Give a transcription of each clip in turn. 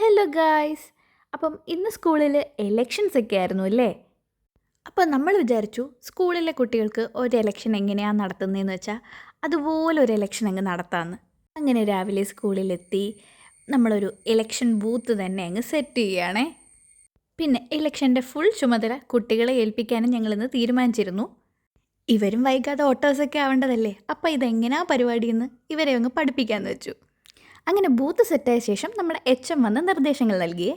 Hello guys. അപ്പം ഇന്ന് സ്കൂളിൽ എലക്ഷൻസ് ഒക്കെ ആയിരുന്നു അല്ലേ? അപ്പോൾ നമ്മൾ വിചാരിച്ചു സ്കൂളിലെ കുട്ടികൾക്ക് ഒരു എലക്ഷൻ എങ്ങനെയാണ് നടത്തുന്നതെന്ന് വെച്ചാൽ അതുപോലെ ഒരു എലക്ഷൻ അങ്ങ് നടത്താമെന്ന്. അങ്ങനെ രാവിലെ സ്കൂളിലെത്തി നമ്മളൊരു എലക്ഷൻ ബൂത്ത് തന്നെ അങ്ങ് സെറ്റ് ചെയ്യുകയാണേ. പിന്നെ എലക്ഷൻ്റെ ഫുൾ ചുമതല കുട്ടികളെ ഏൽപ്പിക്കാനും ഞങ്ങളിന്ന് തീരുമാനിച്ചിരുന്നു. ഇവരും വൈകാതെ വോട്ടേഴ്സൊക്കെ ആവേണ്ടതല്ലേ, അപ്പോൾ ഇതെങ്ങനെയാണ് പരിപാടിയെന്ന് ഇവരെ അങ്ങ് പഠിപ്പിക്കാമെന്ന് വെച്ചു. അങ്ങനെ ബൂത്ത് സെറ്റായ ശേഷം നമ്മുടെ എച്ച് വന്ന് നിർദ്ദേശങ്ങൾ നൽകിയേ.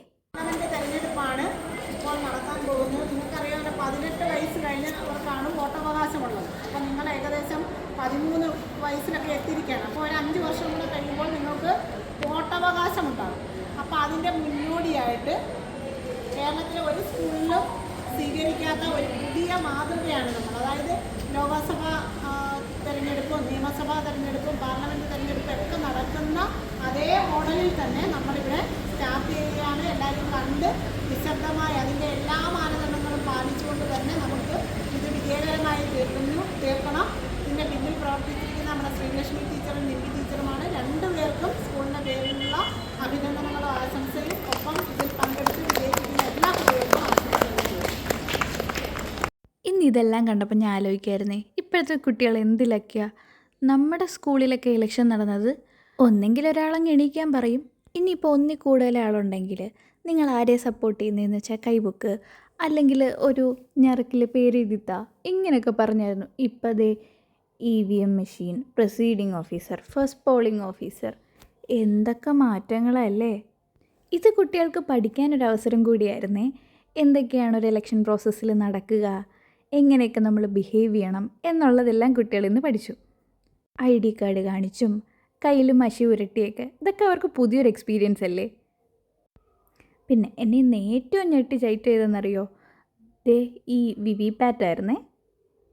തെരഞ്ഞെടുപ്പാണ് ഇപ്പോൾ നടക്കാൻ പോകുന്നത്. നിങ്ങൾക്കറിയാമല്ലോ, 18 വയസ്സ് കഴിഞ്ഞവർക്കാണ് വോട്ടവകാശമുള്ളത്. അപ്പോൾ നിങ്ങൾ ഏകദേശം 13 വയസ്സിലൊക്കെ എത്തിയിരിക്കുകയാണ്. അപ്പോൾ ഒരു 5 വർഷം കൂടെ കഴിയുമ്പോൾ നിങ്ങൾക്ക് വോട്ടവകാശമുണ്ടാകും. അപ്പോൾ അതിൻ്റെ മുന്നോടിയായിട്ട് കേരളത്തിലെ ഒരു സ്കൂളിലും സ്വീകരിക്കാത്ത ഒരു പുതിയ മാതൃകയാണ് നമ്മൾ. അതായത് ലോകസഭാ തെരഞ്ഞെടുപ്പും നിയമസഭാ തെരഞ്ഞെടുപ്പും പാർലമെൻറ്റ് തെരഞ്ഞെടുപ്പും ഒക്കെ നടക്കുന്ന അതേ മോഡലിൽ തന്നെ നമ്മളിവിടെ സ്റ്റാർട്ട് ചെയ്യുകയാണ്. എല്ലാവരും കണ്ട് നിശബ്ദമായി അതിൻ്റെ എല്ലാ മാനദണ്ഡങ്ങളും പാലിച്ചുകൊണ്ട് തന്നെ നമുക്ക് ഇത് വിജയകരമായി തീർക്കണം. ഇതിൻ്റെ പിന്നിൽ പ്രവർത്തിച്ചിരിക്കുന്ന നമ്മുടെ ശ്രീലക്ഷ്മി ടീച്ചറും നിമ്മി ടീച്ചറുമാണ്. രണ്ടുപേർക്കും സ്കൂളിൻ്റെ പേരിലുള്ള അഭിനന്ദനങ്ങളും ആശംസയും ഒപ്പം ഇതിൽ പങ്കെടുത്ത് വിജയിപ്പിക്കുന്ന എല്ലാ കുട്ടികൾക്കും ആശംസകളും. ഇന്ന് ഇതെല്ലാം കണ്ടപ്പോൾ ഞാൻ ആലോചിക്കായിരുന്നേ, ഇപ്പോഴത്തെ കുട്ടികൾ എന്തിലൊക്കെയാണ്. നമ്മുടെ സ്കൂളിലൊക്കെ ഇലക്ഷൻ നടന്നത് ഒന്നെങ്കിൽ ഒരാളങ്ങ് എണീക്കാൻ പറയും, ഇനിയിപ്പോൾ ഒന്നിൽ കൂടുതൽ ആളുണ്ടെങ്കിൽ നിങ്ങൾ ആരെ സപ്പോർട്ട് ചെയ്യുന്നതെന്ന് വെച്ചാൽ കൈബുക്ക്, അല്ലെങ്കിൽ ഒരു ഞെറുക്കിൽ പേരെഴുതിത്താ, ഇങ്ങനെയൊക്കെ പറഞ്ഞായിരുന്നു. ഇപ്പോൾ ദേ EVM machine, proceeding officer, first polling officer, എന്തൊക്കെ മാറ്റങ്ങളല്ലേ. ഇത് കുട്ടികൾക്ക് പഠിക്കാനൊരവസരം കൂടിയായിരുന്നേ. എന്തൊക്കെയാണ് ഒരു ഇലക്ഷൻ പ്രോസസ്സിൽ നടക്കുക, എങ്ങനെയൊക്കെ നമ്മൾ ബിഹേവ് ചെയ്യണം എന്നുള്ളതെല്ലാം കുട്ടികൾ ഇന്ന് പഠിച്ചു. ID കാർഡ് കാണിച്ചും കയ്യിൽ മഷി ഉരട്ടിയൊക്കെ, ഇതൊക്കെ അവർക്ക് പുതിയൊരു എക്സ്പീരിയൻസ് അല്ലേ. പിന്നെ എന്നെ ഇന്ന് ഏറ്റവും ഞെട്ടി ചൈറ്റ് ചെയ്തെന്നറിയോ, ദേ ഈ VVPAT ആയിരുന്നേ.